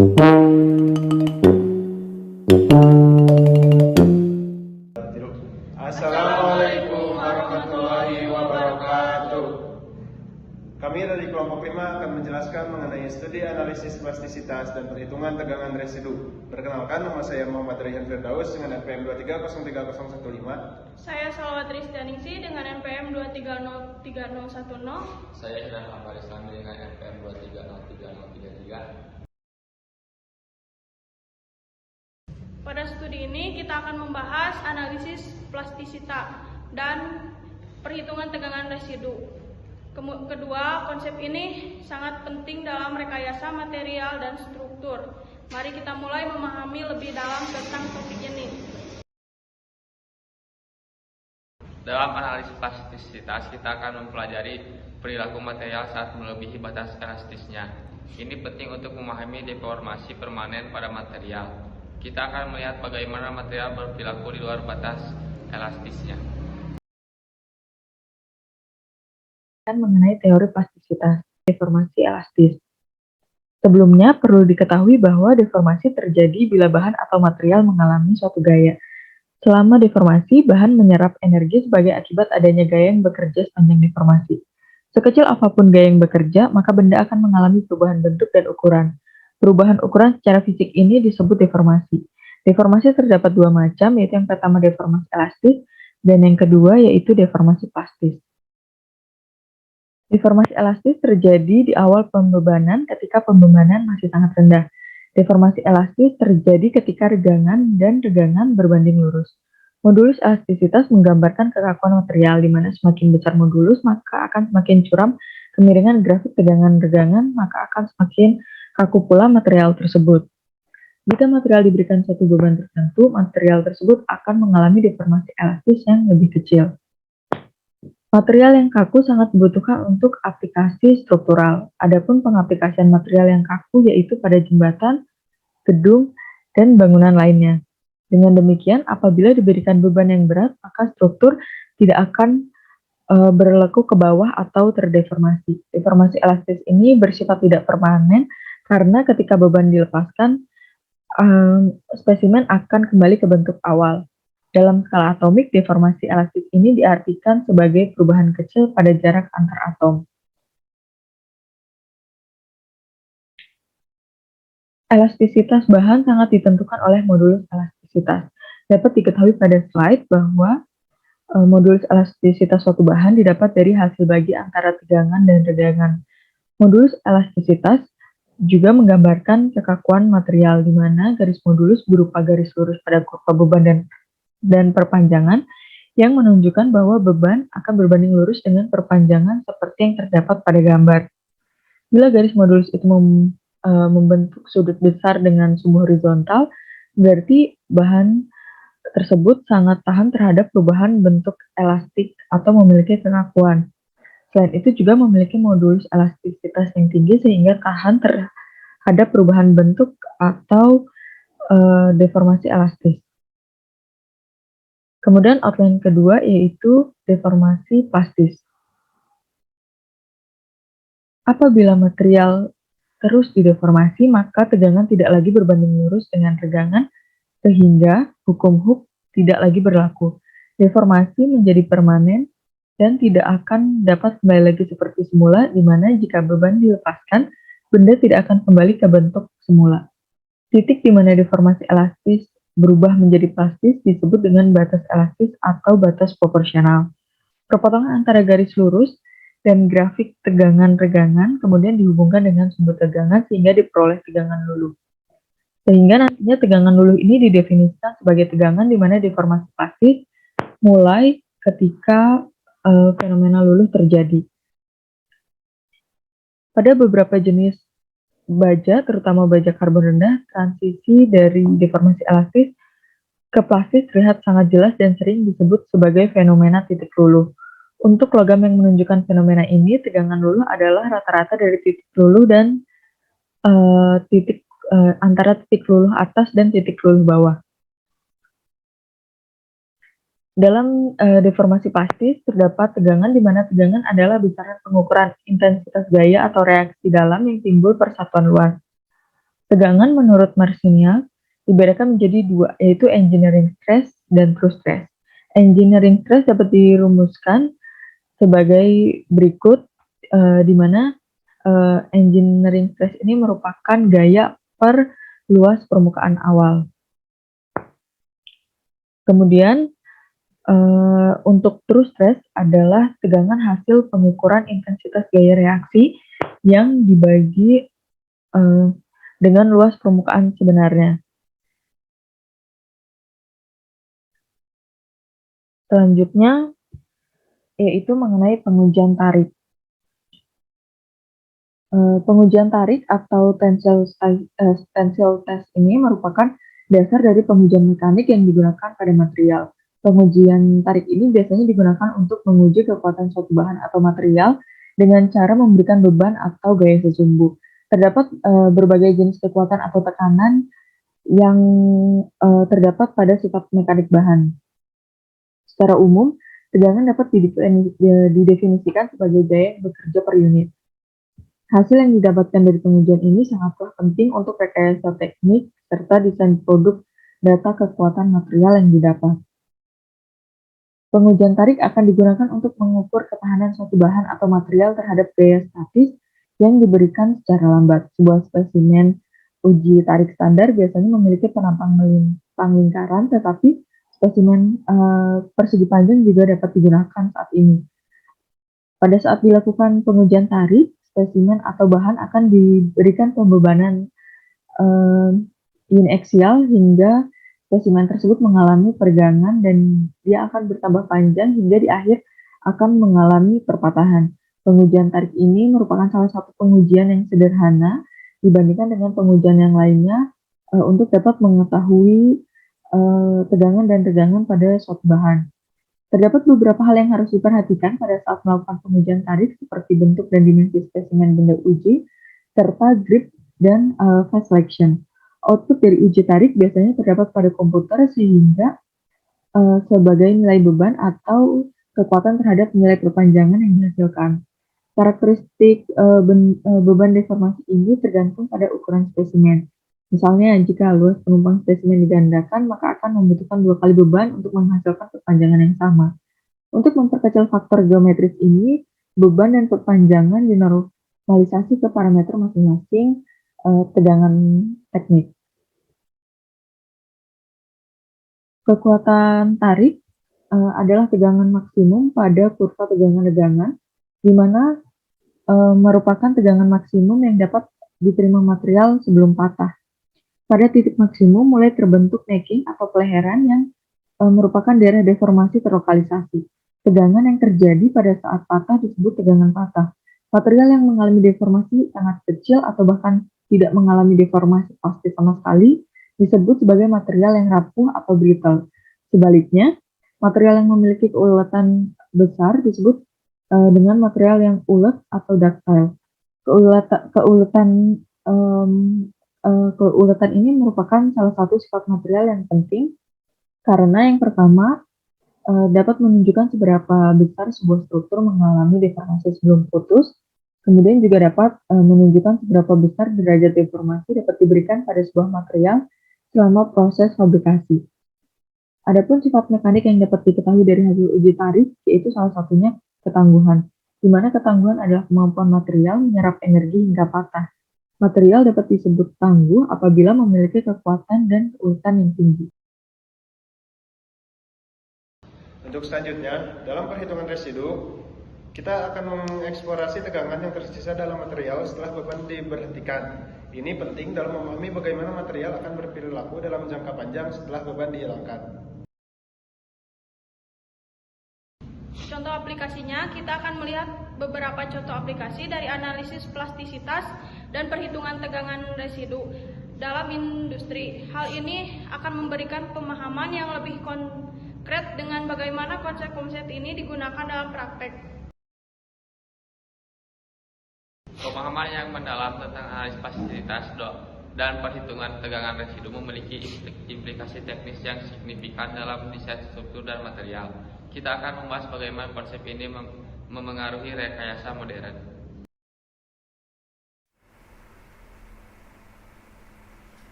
Assalamualaikum warahmatullahi wabarakatuh. Kami dari kelompok 5 akan menjelaskan mengenai studi analisis plastisitas dan perhitungan tegangan residu. Perkenalkan, nama saya Muhammad Rayhan Firdaus dengan NPM 2303015. Saya Salwatri Setianingsih dengan NPM 2303010. Saya Irfan Farisandi dengan NPM 2303033. Pada studi ini kita akan membahas analisis plastisita dan perhitungan tegangan residu. Kedua, konsep ini sangat penting dalam rekayasa material dan struktur. Mari kita mulai memahami lebih dalam tentang topik ini. Dalam analisis plastisitas, kita akan mempelajari perilaku material saat melebihi batas elastisnya. Ini penting untuk memahami deformasi permanen pada material. Kita akan melihat bagaimana material berperilaku di luar batas elastisnya. Mengenai teori plastisitas, deformasi elastis. Sebelumnya, perlu diketahui bahwa deformasi terjadi bila bahan atau material mengalami suatu gaya. Selama deformasi, bahan menyerap energi sebagai akibat adanya gaya yang bekerja sepanjang deformasi. Sekecil apapun gaya yang bekerja, maka benda akan mengalami perubahan bentuk dan ukuran. Perubahan ukuran secara fisik ini disebut deformasi. Deformasi terdapat dua macam, yaitu yang pertama deformasi elastis, dan yang kedua yaitu deformasi plastis. Deformasi elastis terjadi di awal pembebanan ketika pembebanan masih sangat rendah. Deformasi elastis terjadi ketika regangan dan regangan berbanding lurus. Modulus elastisitas menggambarkan kekakuan material, di mana semakin besar modulus, maka akan semakin curam kemiringan grafik tegangan regangan, maka akan semakin kaku pula material tersebut. Jika material diberikan suatu beban tertentu, material tersebut akan mengalami deformasi elastis yang lebih kecil. Material yang kaku sangat dibutuhkan untuk aplikasi struktural. Adapun pengaplikasian material yang kaku yaitu pada jembatan, gedung, dan bangunan lainnya. Dengan demikian, apabila diberikan beban yang berat, maka struktur tidak akan berlekuk ke bawah atau terdeformasi. Deformasi elastis ini bersifat tidak permanen karena ketika beban dilepaskan, spesimen akan kembali ke bentuk awal. Dalam skala atomik, deformasi elastis ini diartikan sebagai perubahan kecil pada jarak antar atom. Elastisitas bahan sangat ditentukan oleh modulus elastisitas. Dapat diketahui pada slide bahwa modulus elastisitas suatu bahan didapat dari hasil bagi antara tegangan dan regangan. Modulus elastisitas juga menggambarkan kekakuan material, di mana garis modulus berupa garis lurus pada kurva beban dan perpanjangan yang menunjukkan bahwa beban akan berbanding lurus dengan perpanjangan seperti yang terdapat pada gambar. Bila garis modulus itu membentuk sudut besar dengan sumbu horizontal, berarti bahan tersebut sangat tahan terhadap perubahan bentuk elastik atau memiliki kekakuan. Selain itu juga memiliki modulus elastisitas yang tinggi sehingga tahan terhadap perubahan bentuk atau deformasi elastis. Kemudian outline kedua yaitu deformasi plastis. Apabila material terus dideformasi, maka tegangan tidak lagi berbanding lurus dengan regangan sehingga hukum Hooke tidak lagi berlaku. Deformasi menjadi permanen dan tidak akan dapat kembali lagi seperti semula, di mana jika beban dilepaskan, benda tidak akan kembali ke bentuk semula. Titik di mana deformasi elastis berubah menjadi plastis disebut dengan batas elastis atau batas proporsional. Perpotongan antara garis lurus dan grafik tegangan regangan kemudian dihubungkan dengan sumber tegangan sehingga diperoleh tegangan luluh. Sehingga nantinya tegangan luluh ini didefinisikan sebagai tegangan di mana deformasi plastis mulai ketika fenomena luluh terjadi. Pada beberapa jenis baja, terutama baja karbon rendah, transisi dari deformasi elastis ke plastis terlihat sangat jelas dan sering disebut sebagai fenomena titik luluh. Untuk logam yang menunjukkan fenomena ini, tegangan luluh adalah rata-rata dari titik luluh dan antara titik luluh atas dan titik luluh bawah. Dalam deformasi plastis terdapat tegangan di mana tegangan adalah besaran pengukuran intensitas gaya atau reaksi dalam yang timbul persatuan luas. Tegangan menurut Marciniak dibedakan menjadi dua, yaitu engineering stress dan true stress. Engineering stress dapat dirumuskan sebagai berikut, di mana engineering stress ini merupakan gaya per luas permukaan awal. Kemudian untuk true stress adalah tegangan hasil pengukuran intensitas gaya reaksi yang dibagi dengan luas permukaan sebenarnya. Selanjutnya yaitu mengenai pengujian tarik. Pengujian tarik atau tensile test ini merupakan dasar dari pengujian mekanik yang digunakan pada material. Pengujian tarik ini biasanya digunakan untuk menguji kekuatan suatu bahan atau material dengan cara memberikan beban atau gaya sesumbu. Terdapat berbagai jenis kekuatan atau tekanan yang terdapat pada sifat mekanik bahan. Secara umum, tegangan dapat didefinisikan sebagai gaya yang bekerja per unit. Hasil yang didapatkan dari pengujian ini sangatlah penting untuk rekayasa teknik serta desain produk data kekuatan material yang didapat. Pengujian tarik akan digunakan untuk mengukur ketahanan suatu bahan atau material terhadap gaya statis yang diberikan secara lambat. Sebuah spesimen uji tarik standar biasanya memiliki penampang melintang lingkaran, tetapi spesimen persegi panjang juga dapat digunakan saat ini. Pada saat dilakukan pengujian tarik, spesimen atau bahan akan diberikan pembebanan uniaksial hingga spesimen tersebut mengalami pergangan dan dia akan bertambah panjang hingga di akhir akan mengalami perpatahan. Pengujian tarik ini merupakan salah satu pengujian yang sederhana dibandingkan dengan pengujian yang lainnya untuk dapat mengetahui tegangan dan tegangan pada suatu bahan. Terdapat beberapa hal yang harus diperhatikan pada saat melakukan pengujian tarik seperti bentuk dan dimensi spesimen benda uji, serta grip dan phase selection. Output dari uji tarik biasanya terdapat pada komputer sehingga sebagai nilai beban atau kekuatan terhadap nilai perpanjangan yang dihasilkan. Karakteristik beban deformasi ini tergantung pada ukuran spesimen. Misalnya, jika luas penumpang spesimen digandakan, maka akan membutuhkan 2 kali beban untuk menghasilkan perpanjangan yang sama. Untuk memperkecil faktor geometris ini, beban dan perpanjangan dinormalisasi ke parameter masing-masing tegangan teknik. Kekuatan tarik adalah tegangan maksimum pada kurva tegangan-tegangan, di mana merupakan tegangan maksimum yang dapat diterima material sebelum patah. Pada titik maksimum mulai terbentuk necking atau peleheran yang merupakan daerah deformasi terlokalisasi. Tegangan yang terjadi pada saat patah disebut tegangan patah. Material yang mengalami deformasi sangat kecil atau bahkan tidak mengalami deformasi pasti sama sekali disebut sebagai material yang rapuh atau brittle. Sebaliknya, material yang memiliki keuletan besar disebut dengan material yang ulet atau ductile. Keuletan ini merupakan salah satu sifat material yang penting karena yang pertama dapat menunjukkan seberapa besar sebuah struktur mengalami deformasi sebelum putus, kemudian juga dapat menunjukkan seberapa besar derajat deformasi dapat diberikan pada sebuah material selama proses fabrikasi. Adapun sifat mekanik yang dapat diketahui dari hasil uji tarik yaitu salah satunya ketangguhan, di mana ketangguhan adalah kemampuan material menyerap energi hingga patah. Material dapat disebut tangguh apabila memiliki kekuatan dan keuletan yang tinggi. Untuk selanjutnya, dalam perhitungan residu, kita akan mengeksplorasi tegangan yang tersisa dalam material setelah beban diberhentikan. Ini penting dalam memahami bagaimana material akan berperilaku dalam jangka panjang setelah beban dihilangkan. Contoh aplikasinya, kita akan melihat beberapa contoh aplikasi dari analisis plastisitas dan perhitungan tegangan residu dalam industri. Hal ini akan memberikan pemahaman yang lebih konkret dengan bagaimana konsep-konsep ini digunakan dalam praktek. Pemahaman yang mendalam tentang analisis plastisitas dan perhitungan tegangan residu memiliki implikasi teknis yang signifikan dalam desain struktur dan material. Kita akan membahas bagaimana konsep ini memengaruhi rekayasa modern.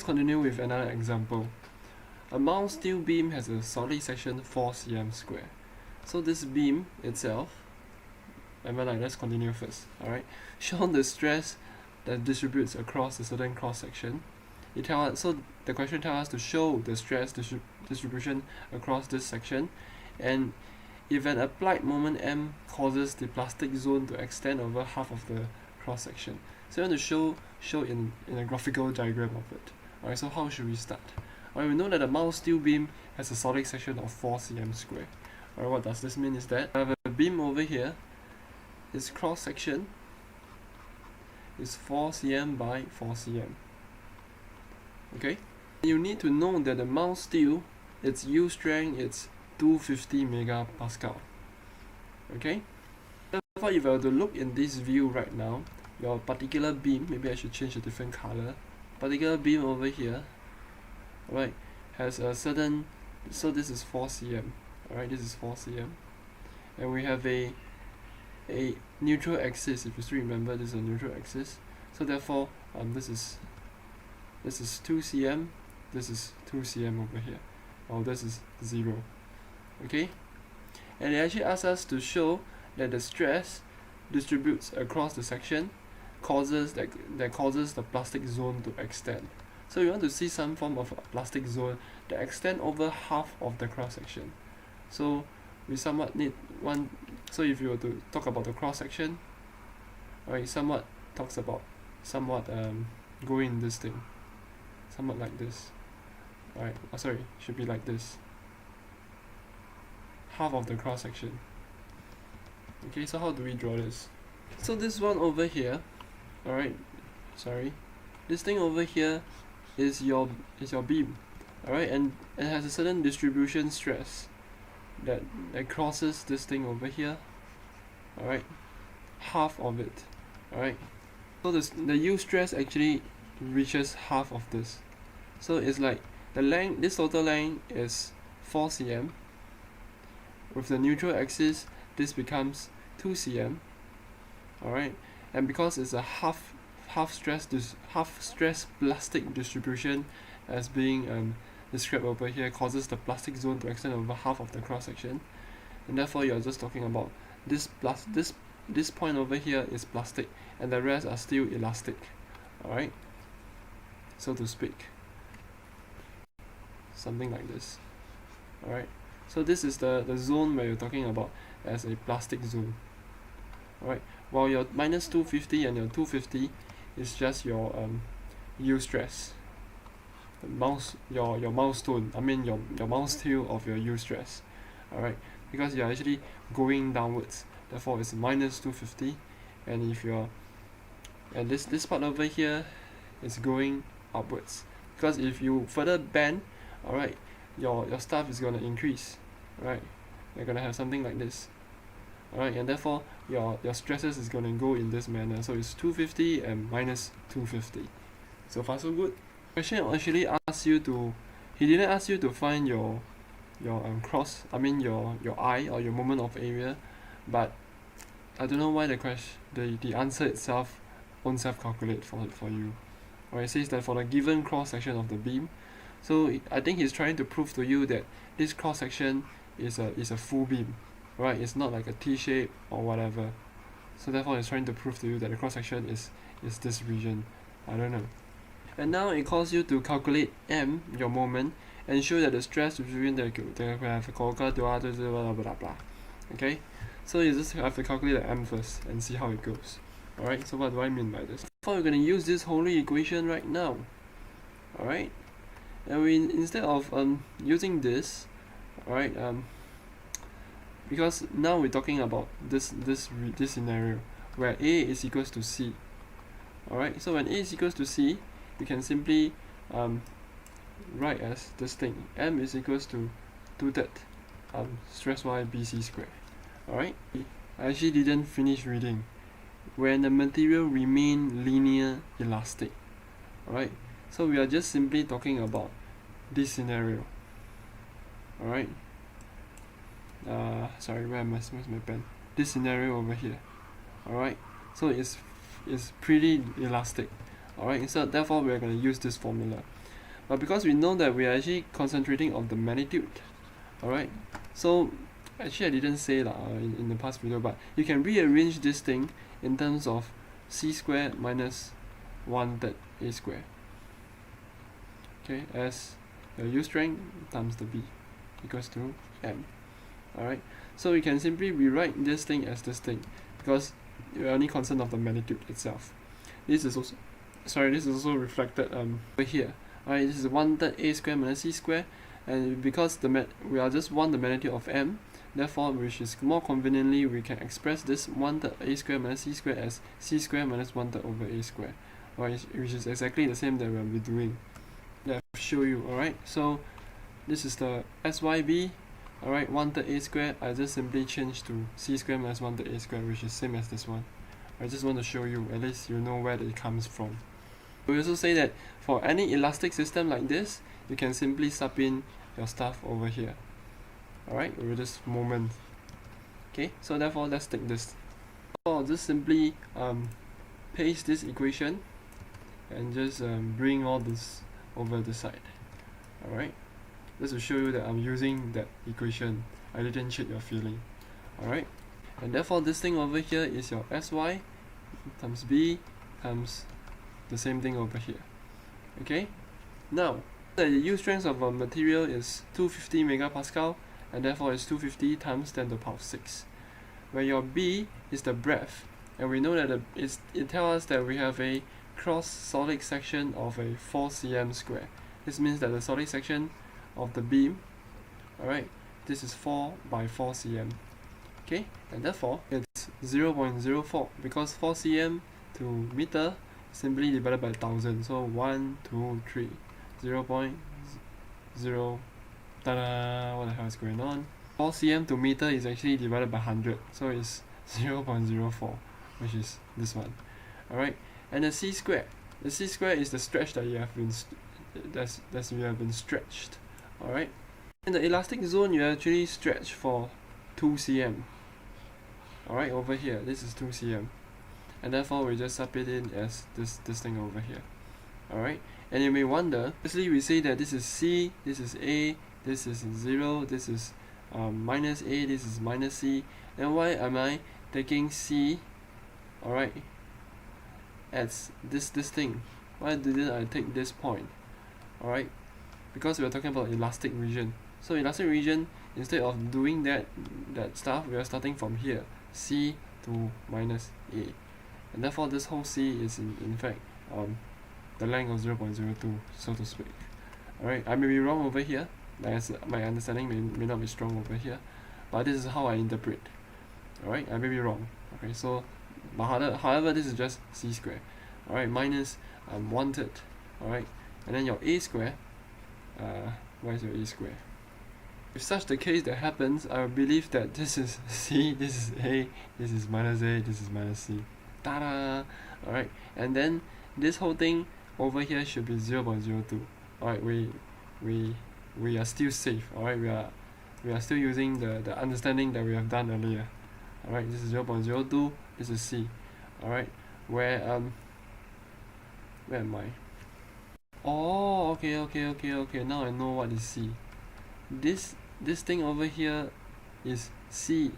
let's continue with another example. A mild steel beam has a solid section 4 cm square. So this beam itself, let's continue first. Alright, show the stress that distributes across a certain cross section. So the question tells us to show the stress distribution across this section, and if an applied moment M causes the plastic zone to extend over half of the cross section. So you want to show in a graphical diagram of it. Alright, so how should we start? Alright, we know that a mild steel beam has a solid section of 4 cm square. Alright, what does this mean is that I have a beam over here. Its cross section is 4 cm by 4 cm. Okay, you need to know that the mild steel, its yield strength is 250 megapascal. Okay, therefore if I were to look in this view right now, your particular beam, maybe I should change a different color, particular beam over here, alright, has a certain, so this is 4 cm, alright, this is 4 cm, and we have a neutral axis. If you still remember, this is a neutral axis, so therefore this is 2 cm, this is 2 cm over here, this is 0. Okay, and it actually asks us to show that the stress distributes across the section causes the plastic zone to extend. So we want to see some form of a plastic zone that extend over half of the cross section. So we somewhat need one. So if you were to talk about the cross section, right, somewhat talks about going this thing, somewhat like this. Alright, should be like this. Half of the cross section. Okay, so how do we draw this? So this one over here, alright, this thing over here is your beam, alright, and it has a certain distribution stress that crosses this thing over here, alright, half of it, alright. So the yield stress actually reaches half of this. So it's like the length, this total length is 4 cm. With the neutral axis, this becomes 2 cm, alright, and because it's a half stress plastic distribution as being described over here, causes the plastic zone to extend over half of the cross section, and therefore you're just talking about this point over here is plastic and the rest are still elastic, alright, so to speak, something like this. Alright, so this is the zone where you're talking about as a plastic zone. Alright, while your minus 250 and your 250 is just your yield stress, your milestone, your milestone of your yield stress. Alright, because you're actually going downwards, therefore it's minus 250, and if you're this part over here is going upwards, because if you further bend, alright, your stuff is going to increase, right? You're going to have something like this, alright, and therefore your stresses is going to go in this manner. So it's 250 and minus 250. So far so good. Question actually asks you to, he didn't ask you to find your cross, your eye or your moment of area, but I don't know why the answer itself won't self-calculate for you. Alright, it says that for the given cross section of the beam, so I think he's trying to prove to you that this cross section is a full beam, right? It's not like a T shape or whatever. So therefore he's trying to prove to you that the cross section is this region. I don't know. And now it calls you to calculate M, your moment, and show that the stress distribution that have blah blah blah. Okay? So you just have to calculate the M first and see how it goes. Alright, so what do I mean by this? We're going to use this Holy equation right now. Alright? And we, instead of using this, alright, because now we're talking about this scenario where A is equals to C. Alright, so when A is equals to C, you can simply write as this thing. M is equals to 2/3 stress y BC squared. Alright, I actually didn't finish reading. When the material remain linear elastic. Alright, so we are just simply talking about this scenario. Alright, sorry, where's my pen? This scenario over here. Alright, so it's pretty elastic. Alright, so therefore we're going to use this formula. but because we know that we are actually concentrating on the magnitude, alright, so actually I didn't say in the past video, but you can rearrange this thing in terms of c squared minus 1/3 a squared, okay, as your U strength times the B equals to M. Alright, so we can simply rewrite this thing as this thing because we're only concerned of the magnitude itself. This is also reflected over here. Alright, this is 1/3 a squared minus c squared, and because we are just want the magnitude of M, therefore, which is more conveniently, we can express this 1/3 a squared minus c squared as c squared minus 1/3 over a squared, alright, which is exactly the same that we'll be doing. Let me show you. Alright, so this is the SYB. Alright, 1/3 a squared, I just simply change to c squared minus 1/3 a squared, which is same as this one. I just want to show you, at least you know where it comes from. We also say that for any elastic system like this, you can simply sub in your stuff over here. Alright, with this moment. Okay, so therefore let's take this. So I'll just simply paste this equation and just bring all this over the side. Alright, just to show you that I'm using that equation. I didn't cheat your feeling. Alright, and therefore this thing over here is your SY times B times the same thing over here. Okay, now the U strength of a material is 250 megapascal, and therefore it's 250 times 10 to the power of 6, where your B is the breadth, and we know that it tells us that we have a cross solid section of a 4 cm square. This means that the solid section of the beam, alright, this is 4 by 4 cm. Okay, and therefore it's 0.04 because 4 cm to meter simply divided by 1000, so 1, 2, 3, 0.0. Ta-da! What the hell is going on? 4 cm to meter is actually divided by 100, so it's 0.04, which is this one. Alright, and the c squared. The c squared is the stretch that you have been stretched. Alright, in the elastic zone you actually stretch for 2 cm. Alright, over here this is 2 cm, and therefore we just sub it in as this thing over here. Alright, and you may wonder, firstly we say that this is C, this is A, this is 0, this is minus A, this is minus C, and why am I taking C, alright, as this thing? Why didn't I take this point? Alright, because we are talking about elastic region. So elastic region, instead of doing that stuff, we are starting from here, C to minus A, and therefore this whole C is in fact the length of 0.02, so to speak. Alright, I may be wrong over here, my understanding may not be strong over here, but this is how I interpret. Alright, I may be wrong. Okay, so but however this is just c squared. Alright, minus 1/3. Alright, and then your a square, where is your a square? If such the case that happens, I believe that this is C, this is A, this is minus A, this is minus C. Ta-da! Alright, and then this whole thing over here should be 0.02. Alright, we are still safe. Alright, we are still using the understanding that we have done earlier. Alright, this is 0.02, this is C. Alright, where am I? Oh, okay, now I know what is C. This thing over here is C,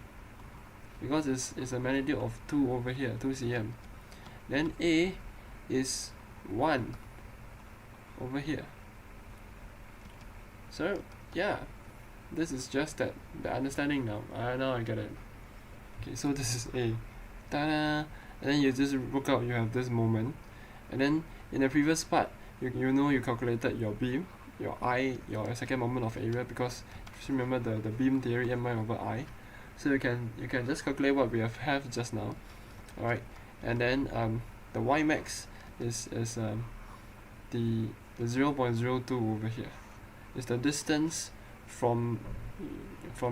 because it's a magnitude of 2 over here, 2 cm. Then A is 1 over here. So yeah, this is just the understanding now. Now I get it. Okay, so this is A. Ta-da! And then you just work out, you have this moment. And then in the previous part, you know you calculated your beam, your I, your second moment of area, because if you remember the beam theory, mi over I. So you can just calculate what we have just now. Alright, and then the y max is the 0.02 over here. It's the distance from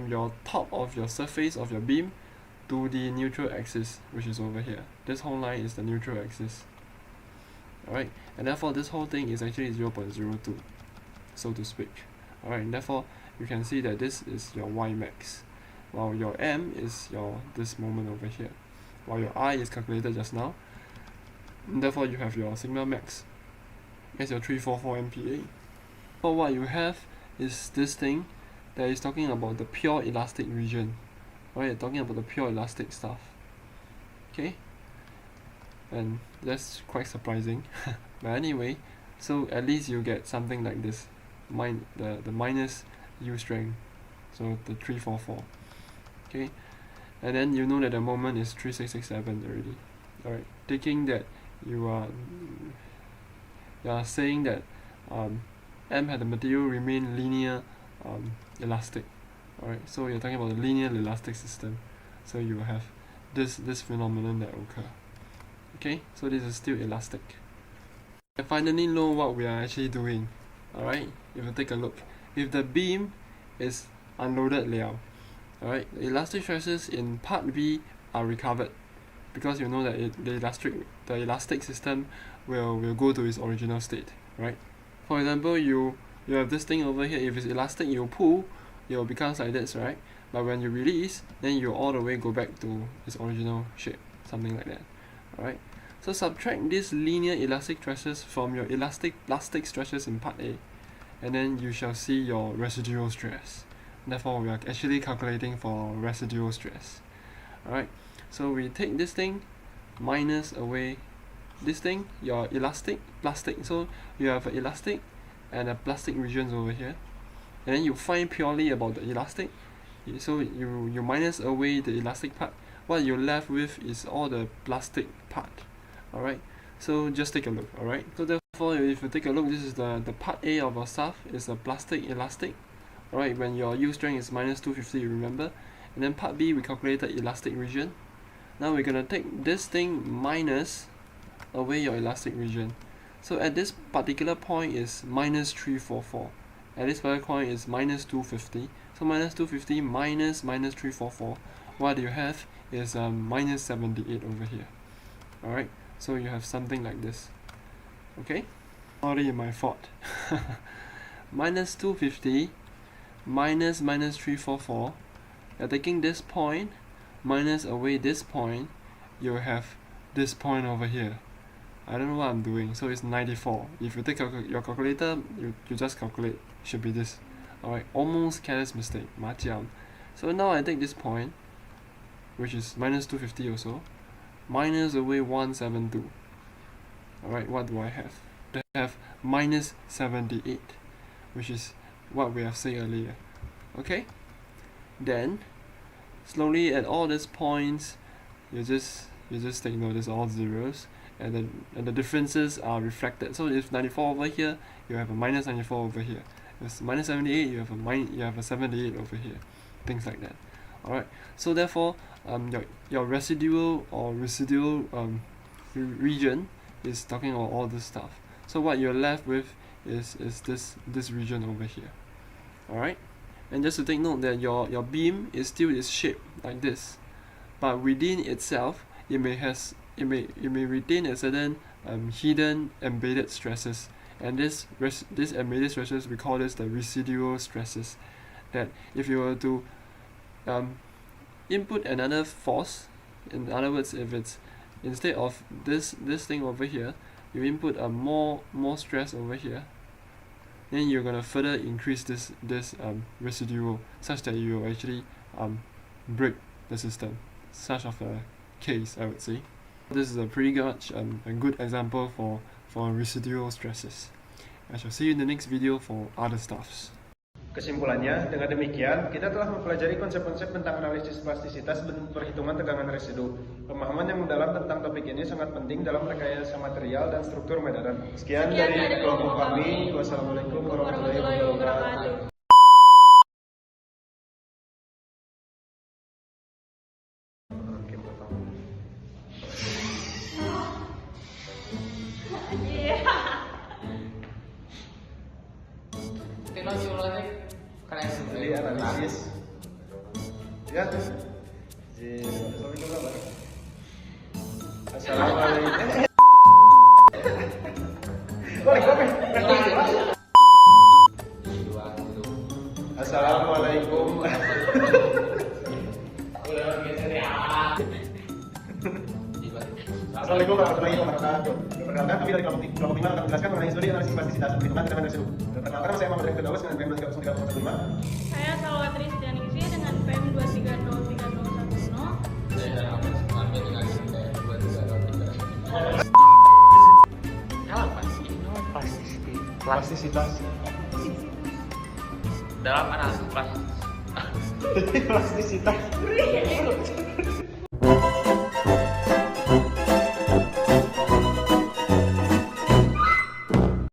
your top of your surface of your beam to the neutral axis, which is over here. This whole line is the neutral axis. Alright, and therefore this whole thing is actually 0.02, so to speak. Alright, and therefore you can see that this is your y max, while your m is this moment over here, while your I is calculated just now, and therefore you have your sigma max as your 344 MPa. For what you have is this thing that is talking about the pure elastic region. Right, talking about the pure elastic stuff. Okay? And that's quite surprising. But anyway, so at least you get something like this. The minus U strength. So the 344. Okay? And then you know that the moment is 3667 already. Alright. Taking that you are saying that M had the material remain linear elastic. Alright, so you're talking about the linear elastic system. So you will have this phenomenon that occur. Okay, so this is still elastic. I finally know what we are actually doing. Alright, if you take a look. If the beam is unloaded liao, alright, the elastic stresses in part B are recovered, because you know that the elastic system will go to its original state, right? For example, you have this thing over here. If it's elastic, you pull, it will become like this, right? But when you release, then you all the way go back to its original shape, something like that. Alright. So subtract these linear elastic stresses from your plastic stresses in part A, and then you shall see your residual stress. Therefore, we are actually calculating for residual stress. Alright. So we take this thing, minus away this thing, your plastic. So you have an elastic and a plastic regions over here. And then you find purely about the elastic. So you minus away the elastic part. What you're left with is all the plastic part. Alright. So just take a look. Alright. So therefore, if you take a look, this is the part A of our stuff. Is the plastic elastic. Alright. When your U strength is minus 250, you remember. And then part B, we calculated elastic region. Now we're gonna take this thing minus away your elastic region. So at this particular point is minus 344. At this particular point is minus 250. So minus 250 minus 344. What you have is minus 78 over here. Alright, so you have something like this. Okay? Sorry, my fault. Minus 250 minus 344. You're taking this point minus away this point, you have this point over here. I don't know what I'm doing, so it's 94. If you take your calculator, you just calculate, should be this. Alright, almost careless mistake, 麻将. So now I take this point, which is minus 250 also, minus away 172. Alright, what do I have? I have minus 78, which is what we have said earlier. Okay? Then, slowly at all these points, you just take note, it's all zeros, and the differences are reflected. So if 94 over here, you have a minus 94 over here. If it's minus 78, you have a 78 over here. Things like that. Alright. So therefore, your residual region is talking about all this stuff. So what you're left with is this region over here. Alright? And just to take note that your beam is still its shape like this, but within itself it may retain a certain hidden embedded stresses, and this embedded stresses, we call this the residual stresses. That if you were to input another force, in other words, if it's instead of this thing over here, you input a more stress over here, then you're gonna further increase this residual, such that you will actually break the system. Such of a case, I would say. This is a pretty much a good example for residual stresses. I shall see you in the next video for other stuffs. Kesimpulannya, dengan demikian, kita telah mempelajari konsep-konsep tentang analisis plastisitas dan perhitungan tegangan residu. Pemahaman yang mendalam tentang topik ini sangat penting dalam rekayasa material dan struktur medan. Sekian dari kelompok kami. Wassalamualaikum warahmatullahi wabarakatuh. Jadi analisis ya Assalamualaikum. Assalamualaikum. Assalamualaikum. Assalamualaikum warahmatullahi wabarakatuh. Perkenalkan, kami dari kelompok 5 akan menjelaskan mengenai studi analisis plastisitas dan perhitungan tegangan residu. Perkenalkan, nama saya Muhammad Rifki Firdaus dengan PM 230315. Saya Salwatri Setianingsi dengan PM 230310. Saya dan Ahmad Sumarmi dengan PM 2303. Apa sih? Plastisitas. Dalam analisis Plastisitas.